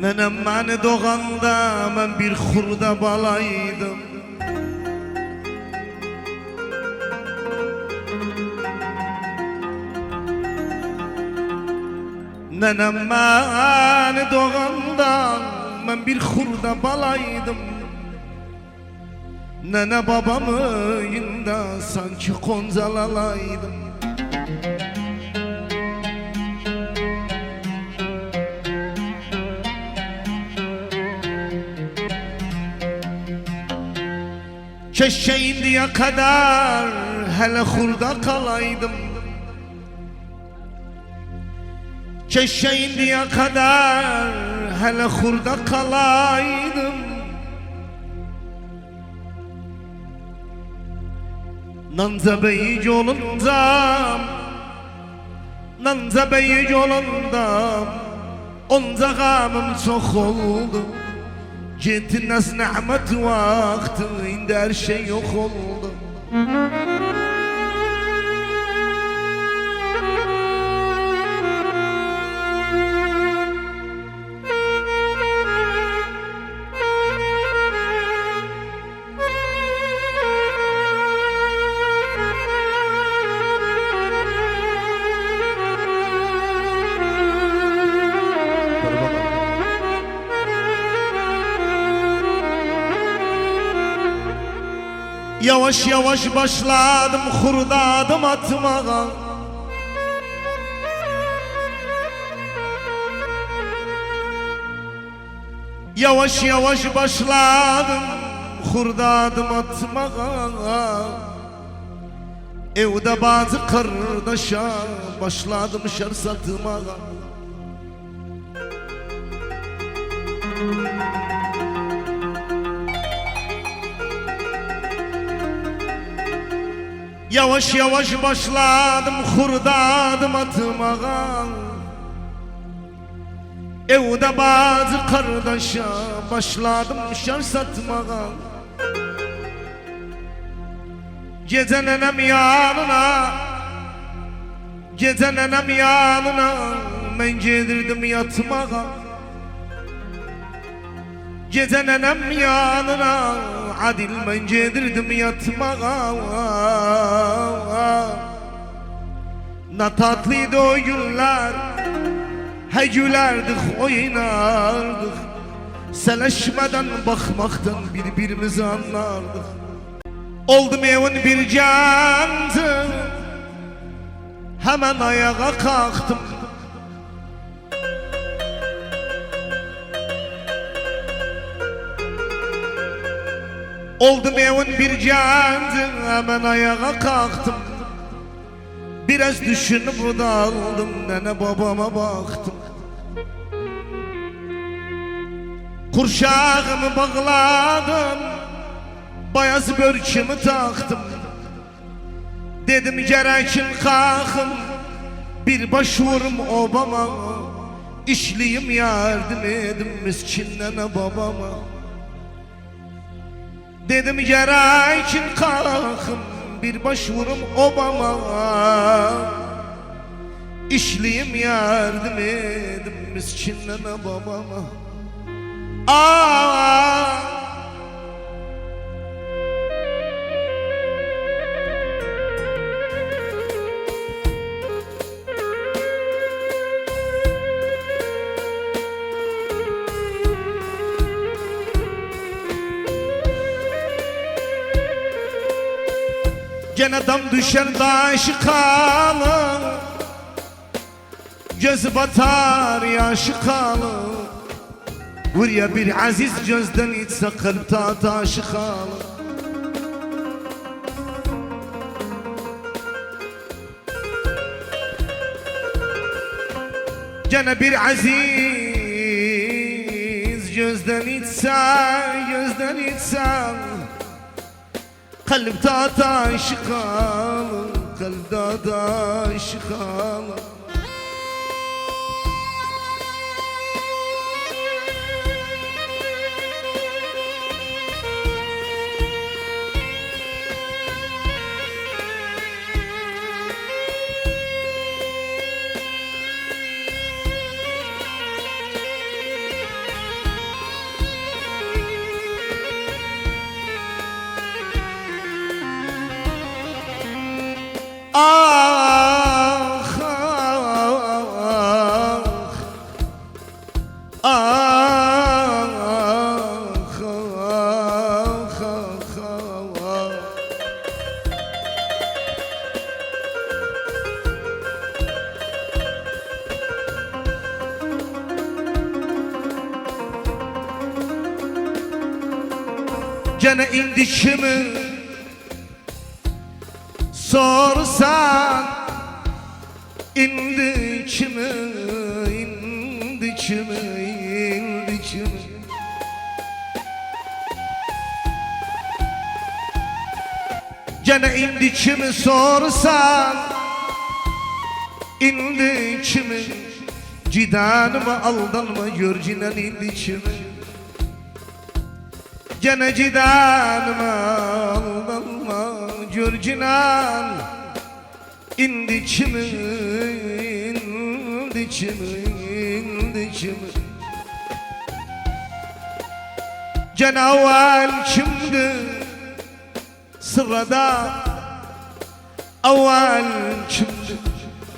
Nenem beni doğanda ben bir hurda balaydım. Nenem beni doğanda ben bir hurda balaydım. Nene babamı yında sanki konzalalaydım. Keşke indiye kadar hele hurda kalaydım. Keşke indiye kadar hele hurda kalaydım. Nanza beyic olundam, nanza beyic olundam. Onca gamım çok oldu. Gittiğiniz nimet vakti, indi her şey yok oldu. Yavaş yavaş başladım hurda adım atmaya. Yavaş yavaş başladım hurda adım atmaya. Evde bazı kardeşe başladım şer satmaya. Yavaş yavaş başladım hurda adım atmaya. Evde bazı kardeşe başladım şer satmaya. Gece nenem yanına, gece nenem yanına ben gelirdim yatmaya. Gece nenem yanına adil ben gelirdim yatmaya. Ne tatlıydı o günler, he gülerdik oynardık. Seleşmeden bakmaktan birbirimizi anlardık. Oldum evin bir candı, hemen ayağa kalktım. Oldum evin bir candı, hemen ayağa kalktım. Biraz düşünüp daldım, nene babama baktım. Kurşağımı bağladım, bayaz börkümü taktım. Dedim gerekin kalkın, bir başvurum obama. İşliyim yardım edin miskin nene babama. Dedim gerekin kalkın, bir başvurum obama. İşliyim yardım edin miskin nene babama. Gene dam düşer daş kalır, göz batar yaş kalır. Buraya bir aziz gözden içse kalpta taşı kalır. Gene bir aziz gözden içse, gözden içse kalpta taşı kalır, kalpta taşı kalır. Ah, ah, ah, ah. Gene indi kimi sorsan, indi kimi, indi kimi, indi kimi. Gene indi kimi sorsan, indi kimi. Cidanıma aldanma, gör cinan indi kimi. Gene cidanıma aldanma, gör cinan indi kimi, indi kimi, indi kimi. Gene evvel kimdi sırada, evvel kimdi?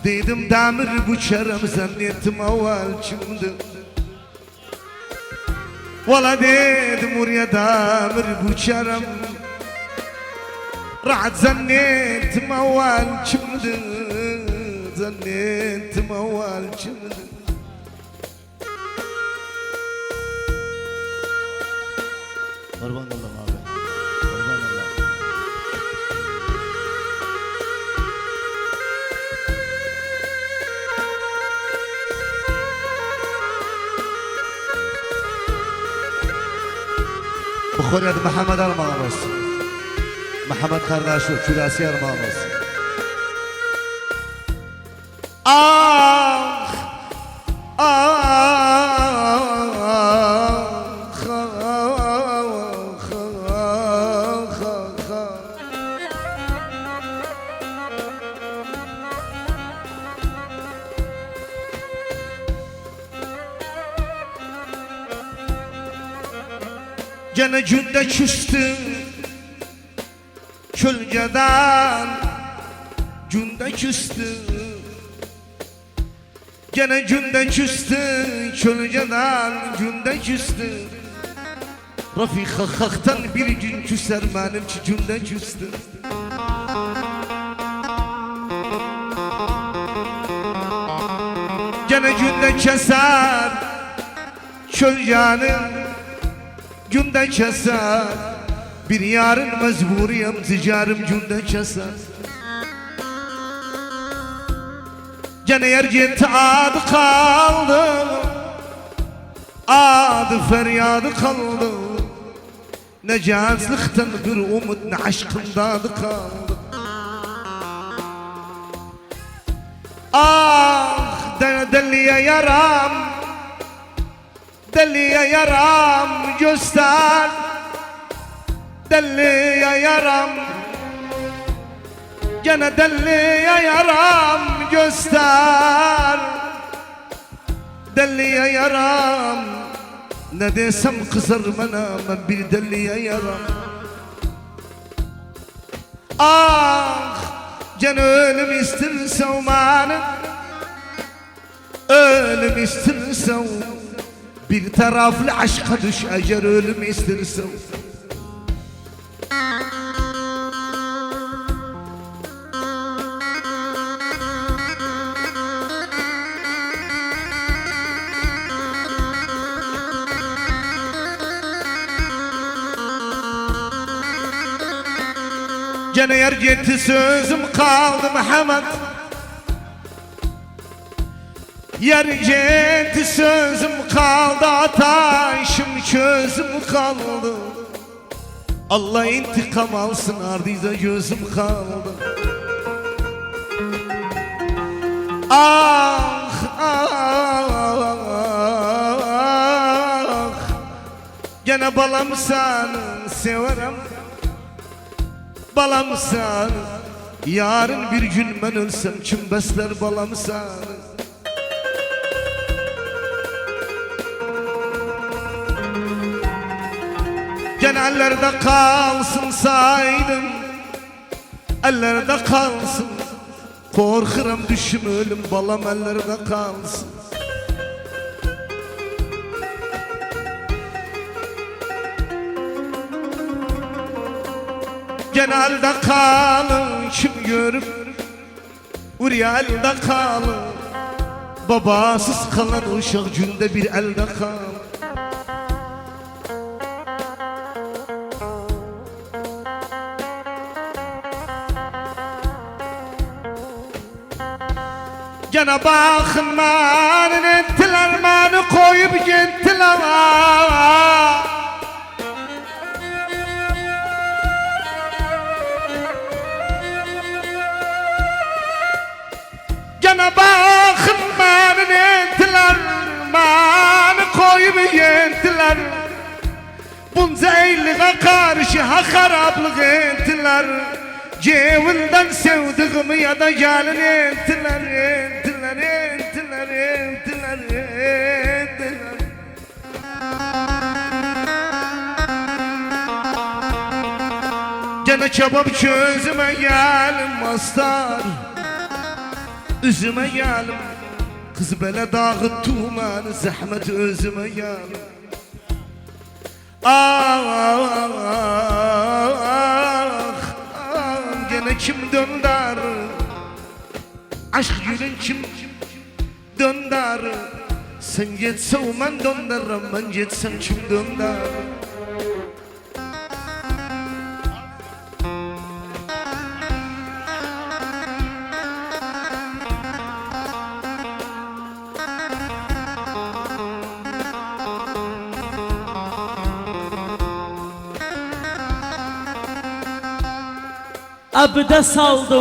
Dedim demir bıçarım, zannettim evvel kimdi? Valla dedim oraya demir bıçarım, rahat zannettim evvel kimdi? Zannettim evvel kimdi? Kurban olayım abi. Kurban olayım. Bu Kore'de Muhammed armağanımız. Muhammed kardeşi, Külasi armağanımız. Ah, ah, ah, gene günde küstüm kölgeden, günde küstüm. Gene günde küstüm kölgeden, günde küstüm. Rafika haktan bir gün küser benimki, günde küstüm. Gene günde keser kölgenin, günde keser. Bir yarın mecburiyem, ticarım günde keser. Gene yercette adı kaldı, adı feryadı kaldı. Ne cazlıktan bir umut, ne aşkında adı kaldı. Ah deliye yaram, deliye yaram göster, deliye yaram. Gene deliye yaram göster, deliye yaram. Ne desem kızar bana, ben bir deliye yaram. Ah gene ölüm istersen bana, ölüm istersen. Bir taraflı aşka düş, eğer ölüm istersen. Gene yer gitti sözüm kaldı Muhammed. Yer gitti sözüm kaldı, ataşım çözüm kaldı. Allah intikam alsın, ardıyla gözüm kaldı. Ah ah ah, gene balam seni severim, balam seni. Yarın bir gün ben ölsem kim besler balam seni? Gene ellerde kalsın saydım, ellerde kalsın. Korkuram düşüm ölüm, balam ellerde kalsın. genelde kalın kim görüp Uryalda kalın babasız kalan uşak günde bir elde kal. Gene bakın manin ettiler mani koyup gittiler. Gene bakın manin ettiler mani koyup gittiler. Bunca eyliğe karşı haraplık ettiler. Cevinden sevdiğimi ya da gelin ettiler, ettiler, ettiler, ettiler, ettiler. Gene kebap çözüme gelim mastar, üzüme gelim. Kız böyle dağı tuğmanı zahmet özüme gelim. Gene kim döndür aşk gülün kim döndür. Sen gitsen ben döndürüm, ben gitsem kim döndür. Abdest aldı.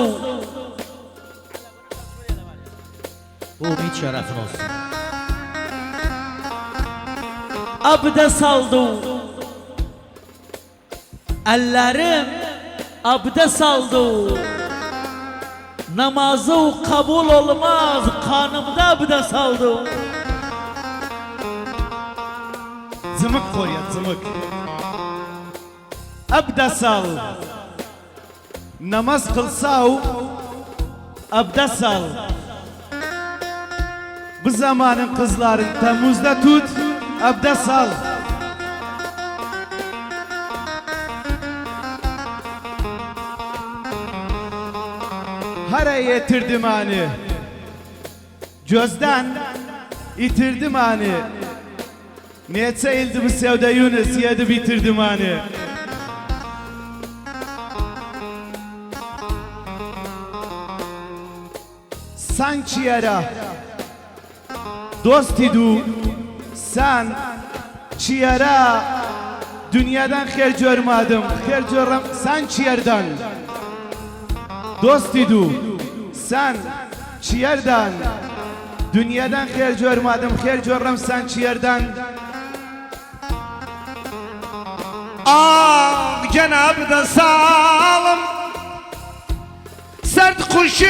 Umut şerefin olsun. Abdest aldı. Ellerim abdest aldı. Namazı kabul olmaz, kanımda abdest aldı. Zımık koy ya, zımık. Abdest al. Namaz kılsav abdest al. Bu zamanın kızların Temmuz'da tut, abdest al. Haraya yetirdim hani, gözden itirdim hani. Niyetse ildi bu sevda Yunus, yedi bitirdim hani. Sen çiyara dost idu, sen çiyara dünyadan her görmedim, her görüm sen çiyardan. Dost idu, sen çiyardan, dünyadan her görmedim, her görüm sen çiyardan. Gene abdest salım sert kuşu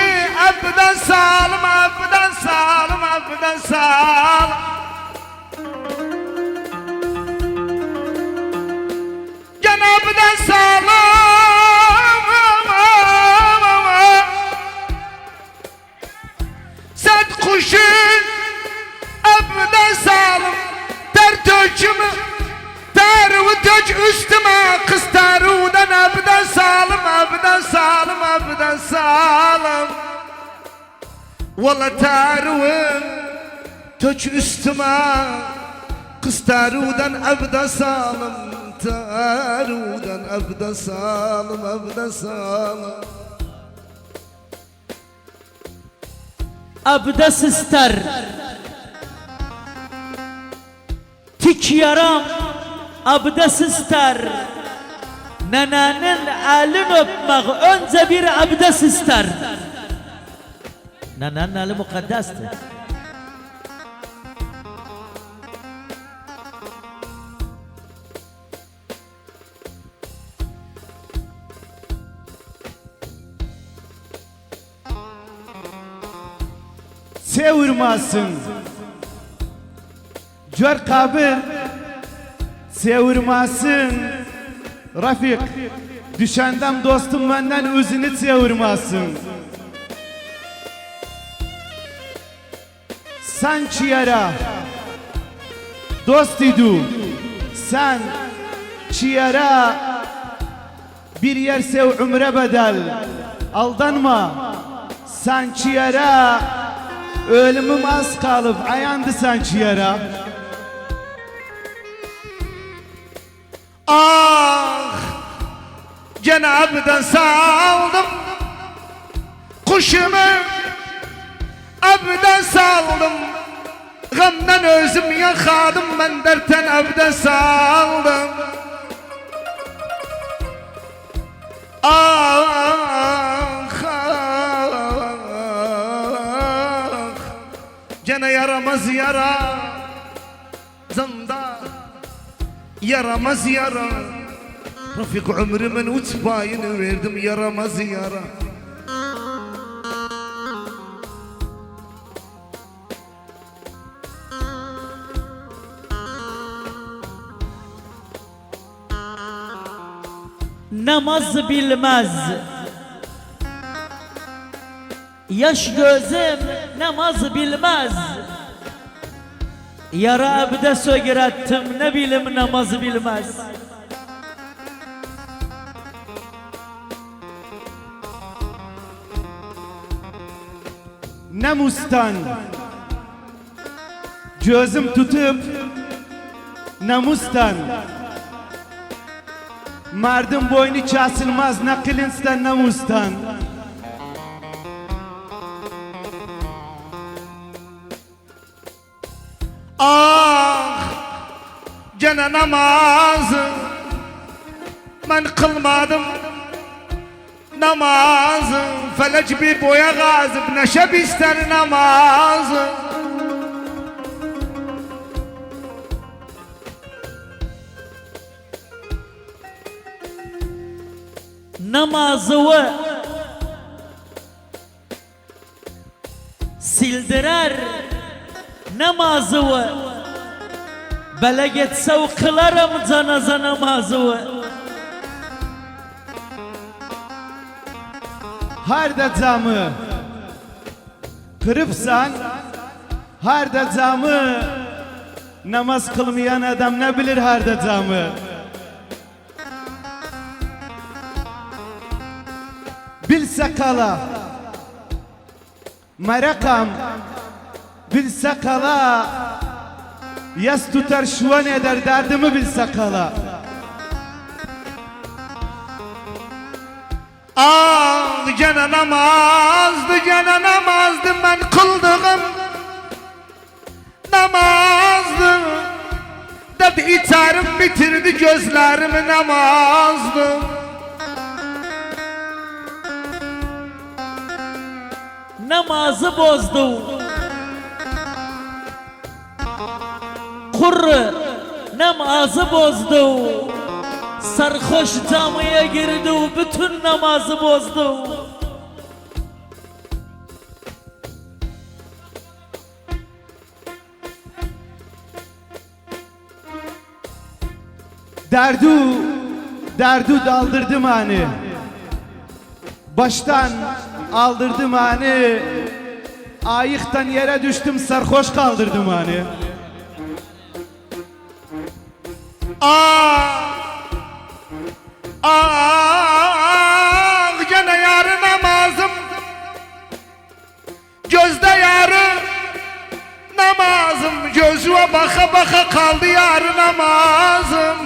abdest salım, abdest salım, abdest salım. Gene abdest salım sert kuşu abdest salım. Ter dökümü tarı dök üstüme, kız tarıdan abdest salım, abdest salım, abdest salım. Valla tarı dök üstüme, kız tarıdan abdest salım, tarıdan abdest salım, abdest salım. Abdest ister tik yaram, abdest ister. Nenenin elini öpmek önce bir abdest ister. Nenenin eli mukaddestir. Sevirmezsin. Gör kabir, sevirmezsin. Rafik, düşendem dostum benden özünü sevirmezsin. Sen çiyara dost idu, sen çiyara Bir yer sev ömre bedel. Aldanma. Sanki yere ölümüm az kalıp ayandı sanki yere. Ah, Cenab'dan saldım kuşumu, abden saldım. Gamdan özüm yakadım, ben dertten abden saldım. Ah, ah, gene yaramaz yara zanda, yaramaz yara. Rafik ömrümün utbayını verdim, yaramaz yara. Namaz bilmez. Yaş gözüm namaz bilmez. Yara abde sögürettim, ne bilim namaz bilmez. Namustan gözüm tutup namustan mardın boynu çasılmaz nakilinstan namustan. Ah, gene namazı ben kılmadım, namazı felek bir boya gazip neşe ister namazı. Namazı sildirer, namazı bele getse o kılarım cenaze namazı. Her de camı kırıpsan, her de camı namaz kılmayan adam ne bilir her de camı. Bilse kala merakam, bilse kala yas tutar şuan eder derdimi bilse kala. Ah, gene namazdı, gene namazdı ben kıldığım namazdı. Dedi içerim bitirdi gözlerimi namazdı. Namazı bozdu. Kurru namazı bozdu. Sarhoş camiye girdi, bütün namazı bozdu. Derdu daldırdım hani. Baştan aldırdım hani. Ayıktan yere düştüm, sarhoş kaldırdım hani. Ah, ah, gene yarı namazım, gözde yarı namazım, gözüme baka baka kaldı yarı namazım.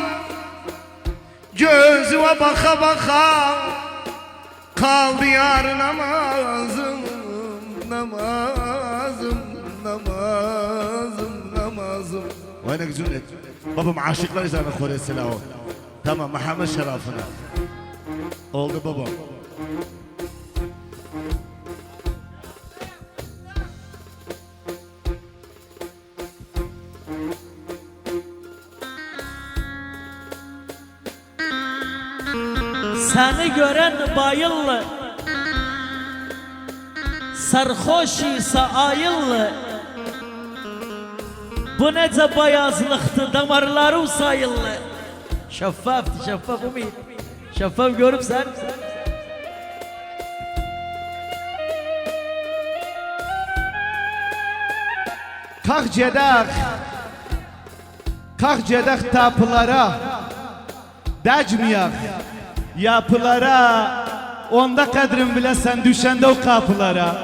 Gözüme baka baka kaldı yarı namazım, namazım, namazım, namazım. Vaynek zünnet. Babam aşıklar üzerine Kore silahı. Tamam, Muhammed şerafına. Oldu babam. Seni gören bayıllı, sarhoş ise ayıllı. Bu nece bayazlıktı, damarları sayıllı. Şeffaftı, şeffaf umid. Şeffaf görüp sen. Kalk cedak tapılara, dacmiyak, Yapılara onda kadrin bile sen düşende o kapılara.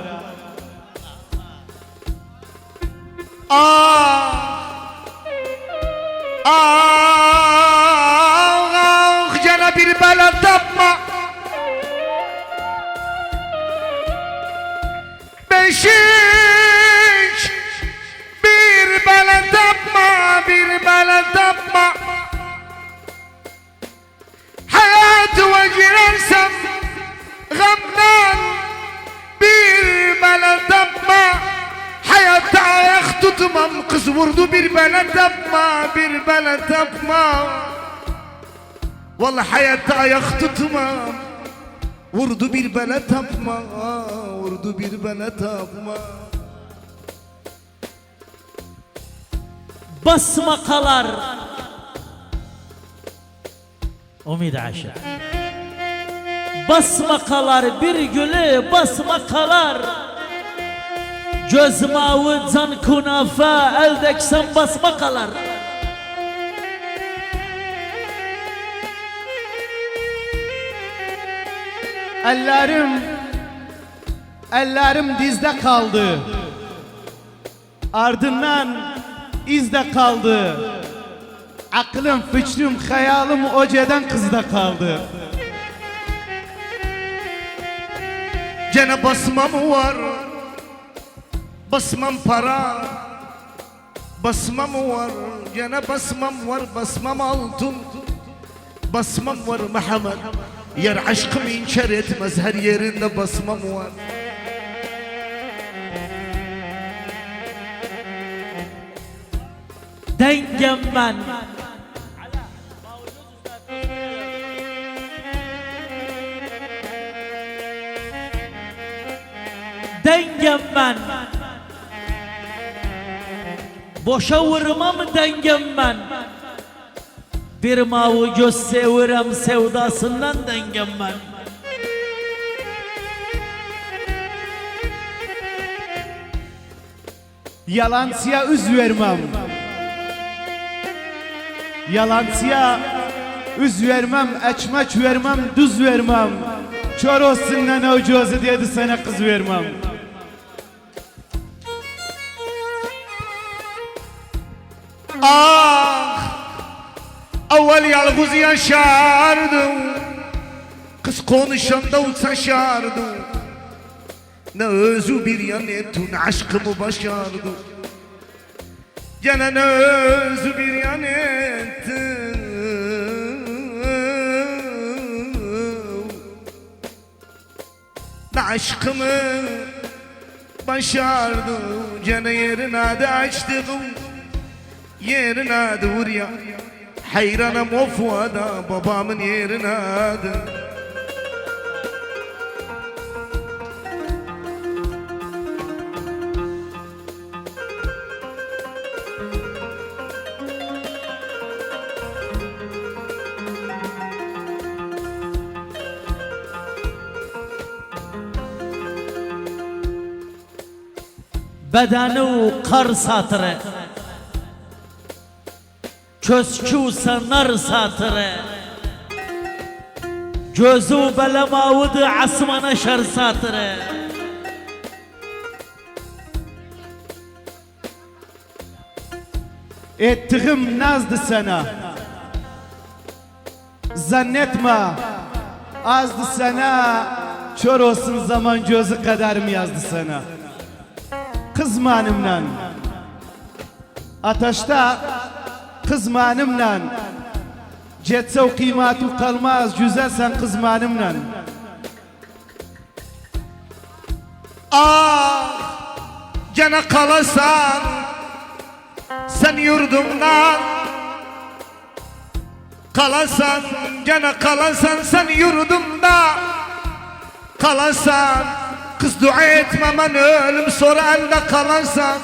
Gene bir bela tapma. Beşik bir bela tapma, bir bela tapma. Hayatı girersem gamdan bir bela tapma. Hayatta ayak tutmam, kız vurdu bir bela tapma, bir bela tapma. Vallahi hayatta ayak tutmam, vurdu bir bela tapma, vurdu bir bela tapma. Basmakalar Umid Aşık. Basmakalar bir gülü basmakalar. Göz mavi can kunafa eldeksen basmakalar. Ellerim dizde kaldı. Ardından izde kaldı. Aklım, fikrim, hayalim oceden kızda kaldı. Gene basmam var, basmam para, basmam var, gene basmam var, basmam altın, basmam var Muhammed. Yer aşkım inkar etmez, her yerinde basmam var. Dengem ben. Dengem ben. Boşa vurmam dengem ben. Bir mavi göz sevirem sevdasından dengem ben. Yalancıya üz vermem. Yalancıya üz vermem, ekmek vermem, düz vermem. Kör olsun lan o gözü dedi sana kız vermem. Evvel yalnız yaşardım, kız konuşanda uçaşardım. Ne özü bir yan ettin, aşkımı başardım. Gene ne özü bir yan ettin, ne aşkımı başardım. Gene yerine de açtım, yerine de vur ya. Hayranım o fuada, babamın yerine de. Bedeni kar satırı, köskü sanar satırı, gözü belemavudu asmana şer satırı. Ettiğim nazdı sana. Zannetme azdı sana. Kör olsun zaman gözü kadar mı yazdı sana? Kızmanımla ateşte kızmanımla cetse o kıymeti kalmaz güzelsen kızmanımla. Gene kalarsan sen yurdumdan, kalarsan gene kalarsan sen yurdumda, kalarsan kız dua etmemen ölüm sonra elde kalarsan.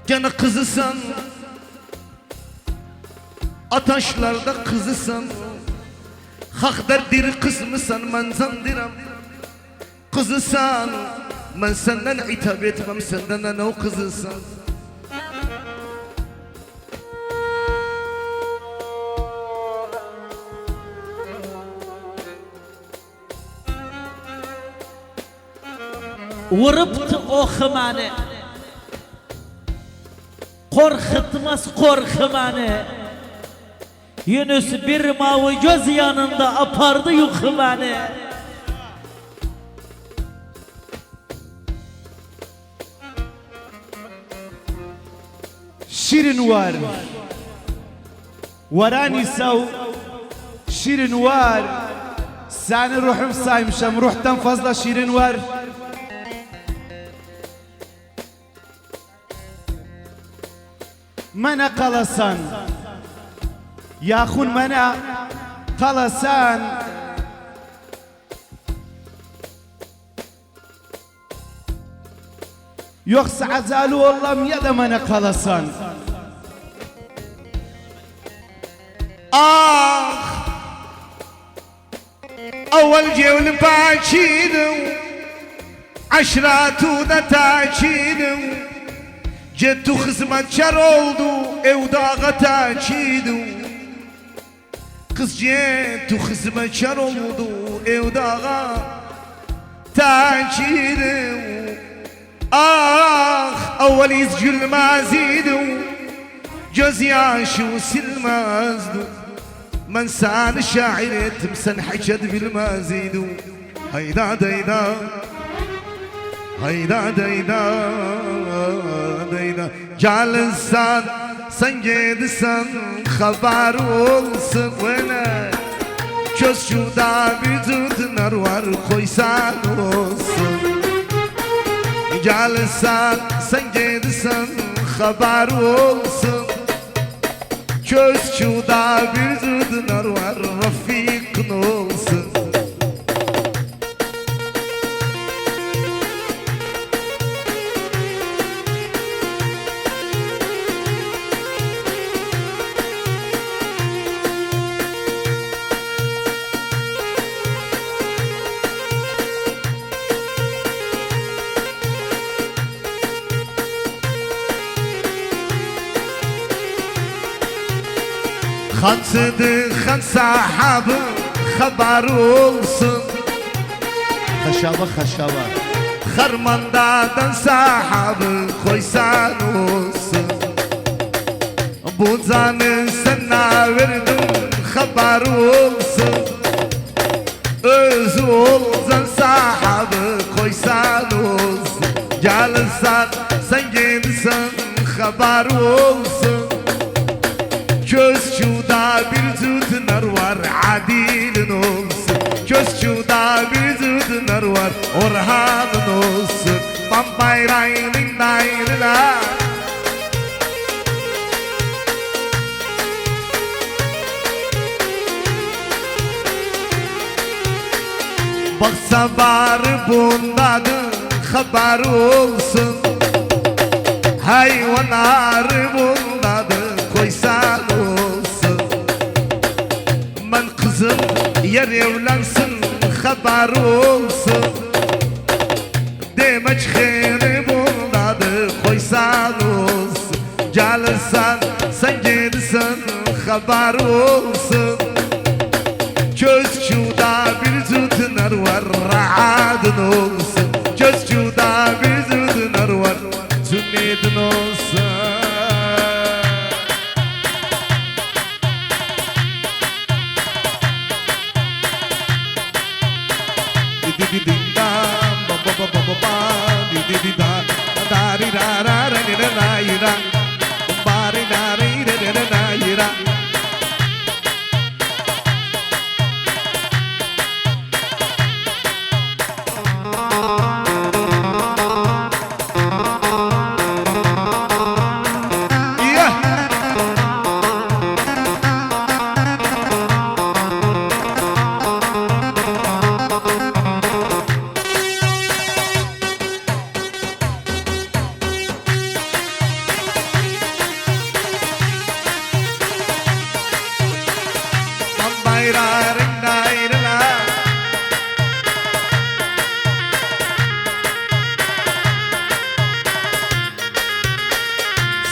Gene kızısan, ataşlarda kızısan, hak derdir kısmısan ben zandiram. Kızısan, ben senden hitap etmem, senden ne o kızısan. vuruptu oxumanı. Korkutmaz korkumanı. Yunus bir mavi göz yanında apardı yukumanı. Şirin var. Varani sav. Şirin var. Seni ruhum saymışım. Ruhtan fazla şirin var. Mana kalasan. Yakun mana kalasan. Yoksa azalu Allah'ım ya da mana kalasan. أول جول باكيدو عشرات ودا تاكيدو جدو خزمت شرولدو اوداغا تاكيدو قز جدو خزمت شرولدو اوداغا تاكيدو أول يسجل ما زيدو جوز ياشو سلمازدو من سان الشاعر تمسن حجد بالمازيدو هيدا ديدا هيدا ديدا ديدا جال السان سنجد سن خبر olsun ولا Çöz şurada bir tütüner var koysan olsun Gelsen sen gelsen haber olsun Çöz şurada bir tütüner var rafikin olsun خان صدق خان صاحب خبر olsun Haşava haşava. Harmandadan sahabı koysan olsun Bu canı sana verdim haber olsun Özü olsan sahabı koysan olsun Gelsen sen gelsen haber olsun Göz şurada bir tütüner var adilin olsun Göz şurada bir tütüner var Orhan'ın olsun Bambayrayının nayrılar Baksa bari bundadır haber olsun Hayvanları bundadır koysan olsun Ben kızım yer evlensin haber olsun Demek xeyri bundadır koysan olsun Gelirsen sen gelirsen haber olsun Göz şurada bir tütüner var rahatın olsun Göz şurada bir tütüner var tümidin olsun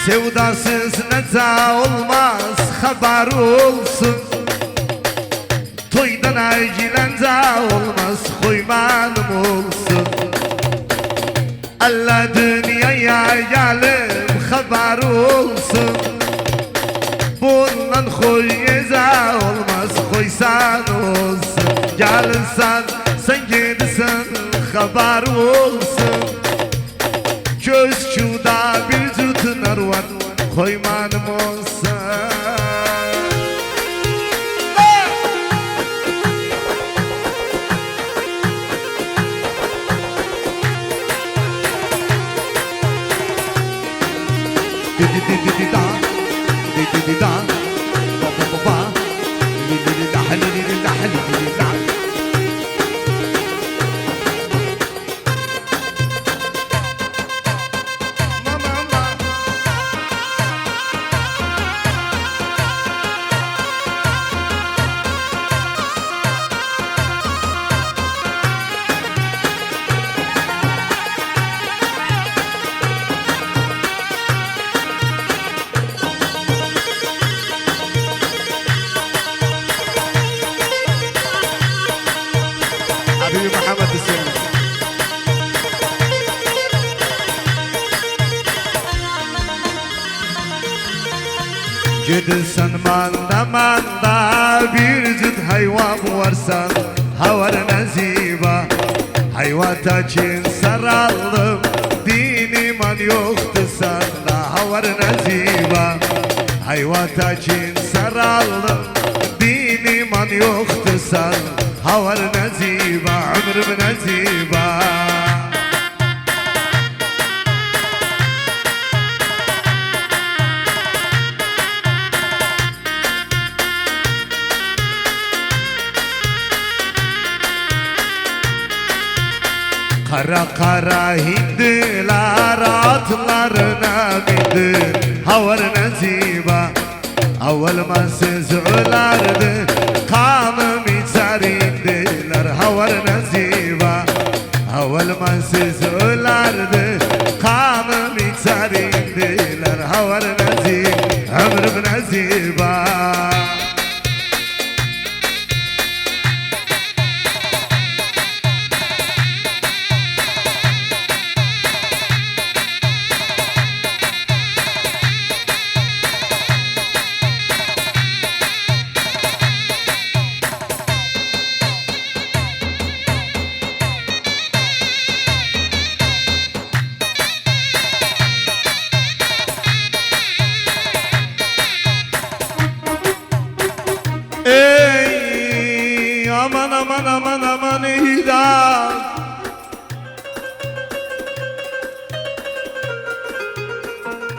Sevdasız neza olmaz haber olsun Toydan acilen za olmaz koymanım olsun Allah dünyaya gelip haber olsun. Bundan koyeza olmaz koysan olsun. Gelsen sen gidsen haber olsun. Göz şuda bir tutunar var koymanım olsa. Di di di di di da, di di di da, ba ba ba ba, di di di da, di di di da, di di di da. حبيبي محمد السلام Gidirsen manda bir cüt hayvan varsan havar naziba. Hayvata için saraldım din iman yoktu sanda havar naziba. Hayvata için saraldım din iman yoktu sanda havar naziba ömrüm naziba. Kara kara hindiler atlarına bindi havar naziba. Avvalmasız ölerdi kanım içer indiler havar naziba. Avvalmasız ölerdi kanım içer indiler havar naziba ömrüm naziba. Ey aman aman aman aman eyda.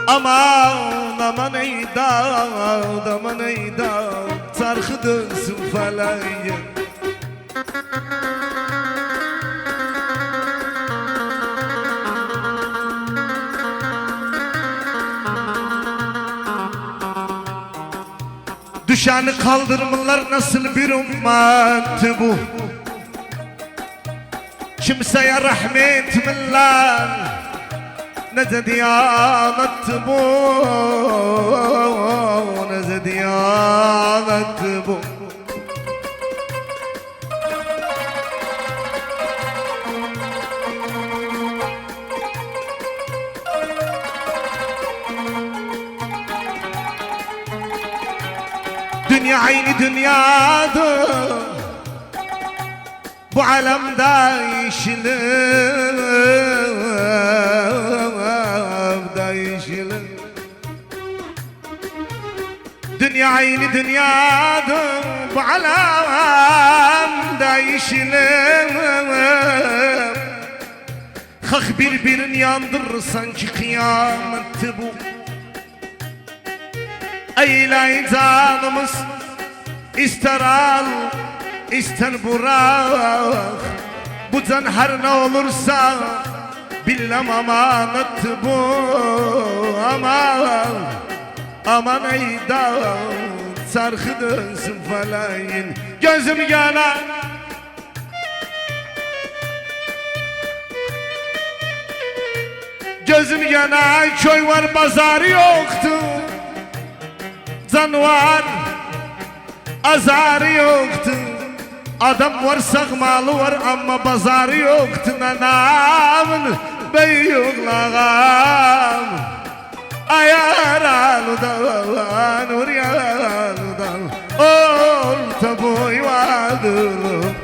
Aman aman eyda, aman eyda. Çarkı dönsün falayın. Düşeni kaldırmalar nasıl bir ümmet bu. Kimseye rahmet millar ne diyanet bu, ne diyanet bu. Dünya aynı dünyadır, bu alemde işilir, değişilir. Dünya aynı dünyadır, bu alemde işilir. Hak birbirini yandırır sanki kıyameti bu. Eyley canımız ister al ister bırak. Bu can her ne olursa bilmem amanet bu. Aman aman eyda çarkı dönsün falayın. Gözüm yanar gözüm yanar. Köy var pazarı yoktu, can var azarı yoktu. Adam var sağmalı var ama pazarı yoktu. Nanamın beyuğlağam Ayaralıdan Uryalıdan Orta boy vadılım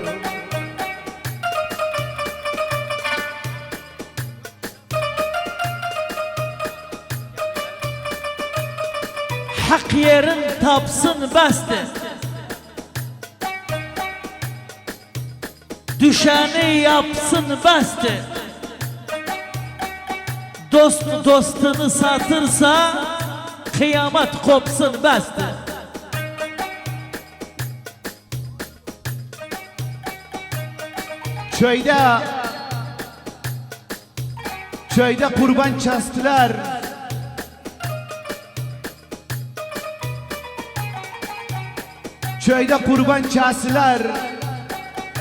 Hak yerin tapsın bəsdir. Düşəni yapsın bəsdir. Dost dostunu satırsa kıyamet kopsun bəsdir. Köyde kurban kestiler. Köyde kurban kestiler.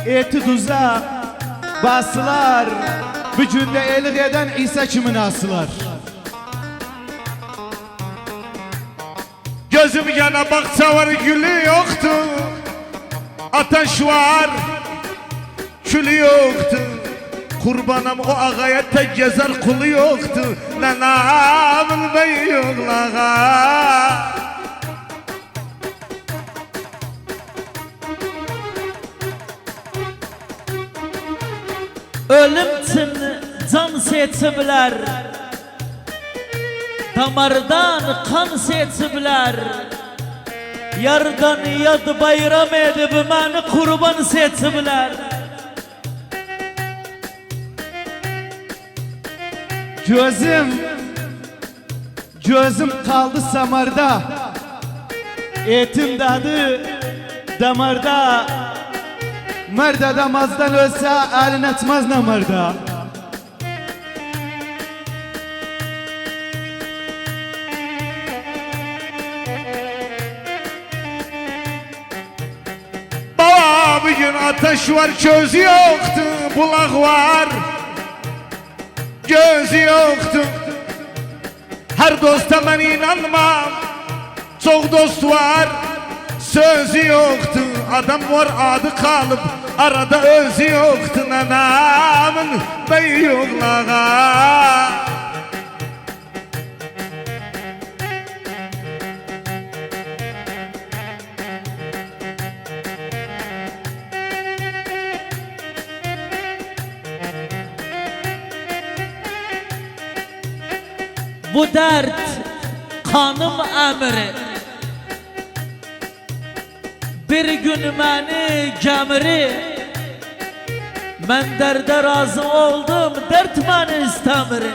Eti tuza basılar. Bu günde elik eden İsa kimin asılar? Gözüm yana baksa var gülü yoktu Ateş var külü yoktu Kurbanım o ağaya tek gezer kulu yoktu Nenamın beyuğlağa Ölüm için can seçiblər. Damardan kan seçiblər. Yardan yad bayram edib məni kurban seçiblər. Gözüm kaldı samarda. Etim dadı damarda. Merd adamazdan ölse elin etmez namarda. Baba bugün ateş var köz yoktu Bulak var göz yoktu Her dosta ben inanmam Çok dost var sözü yoktu Adam var adı kalıp arada özü yoktu Nenamın beyuğlağa Bu dert kanım əmri. Bir gün məni gəmiri. Mən dərdə razı oldum, dert məni istəmir.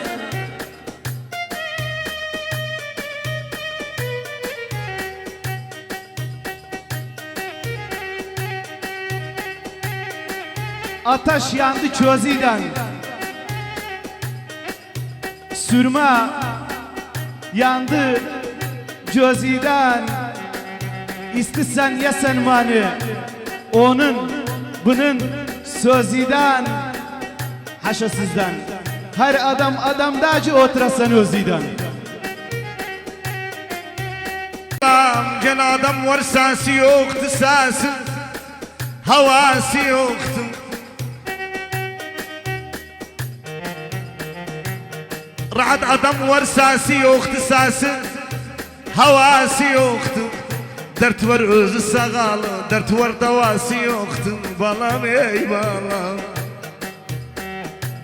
Ateş yandı közüden. Sürme yandı gözüden. İstisen yesen mani onun bunun sözüden. Haşa sizden. Her adam adamdacı oturasan özüden. Gene adam var sesi yoktu sesi Havası yoktu Rahat adam var sesi yoktu sesi Havası yoktu Dert var özü sağalı Dert var davası yoktu Balam ey balam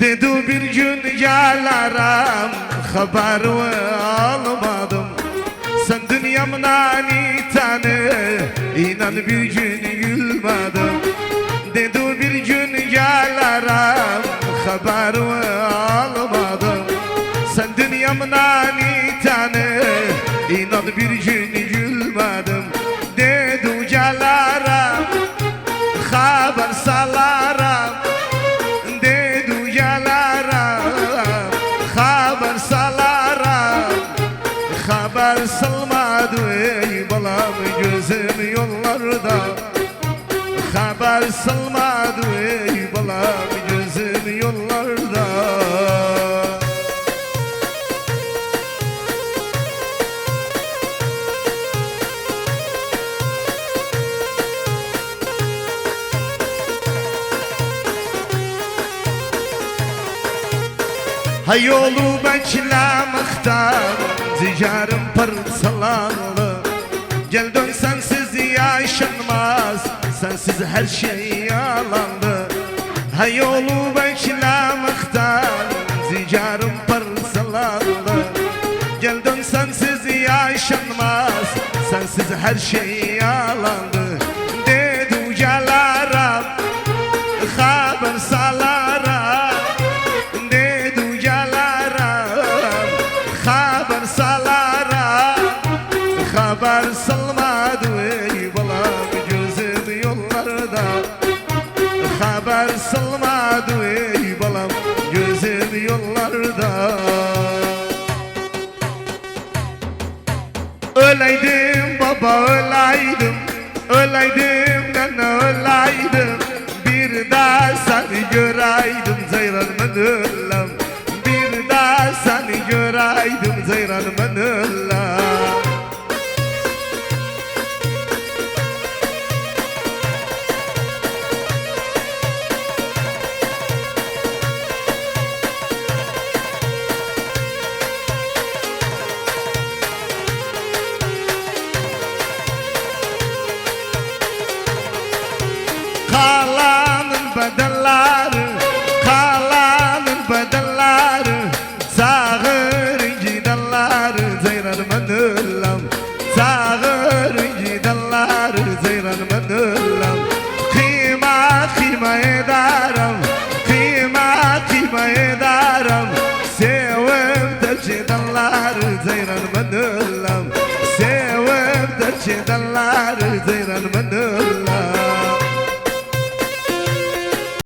Dedi bir gün gelirim Haber almadım Sen dünyamdan itani İnan bir gün gülmedim Dedi bir gün gelirim Haber almadım Sen dünyamdan itani İnan bir gün gülmedim Dedi gelirim Haber salarım Dedi gelirim Haber salarım Haber salmadı ey balam gözüm yollarda Haber salmadı ey balam gözüm yollarda Hay yolu beklemekten Zicarım parçalandı. Gel dön sensiz yaşanmaz, sensiz her şey yalandı. Hay yolu beklemekten Zicarım parçalandı. Gel dön sensiz yaşanmaz, sensiz her şey yalandı. Dedi ucalara haber salara, dedi ucalara haber salara, haber salmadı ey balam gözüm yollarda, haber salmadı ey balam gözüm yollarda. Öleydim baba öleydim, öleydim nene öleydim. Bir daha seni göreydim Zeyran ben ölem. Bir daha seni göreydim Zeyran ben ölem. Kalanın bedelleri, kalanın bedelleri, sağır gidenleri Zeyran ben ölem, sağır gidenleri Zeyran ben ölem. Kıyma ederim, kıyma ederim, sevip de gidenleri Zeyran ben ölem, sevip de gidenleri Zeyran ben ölem.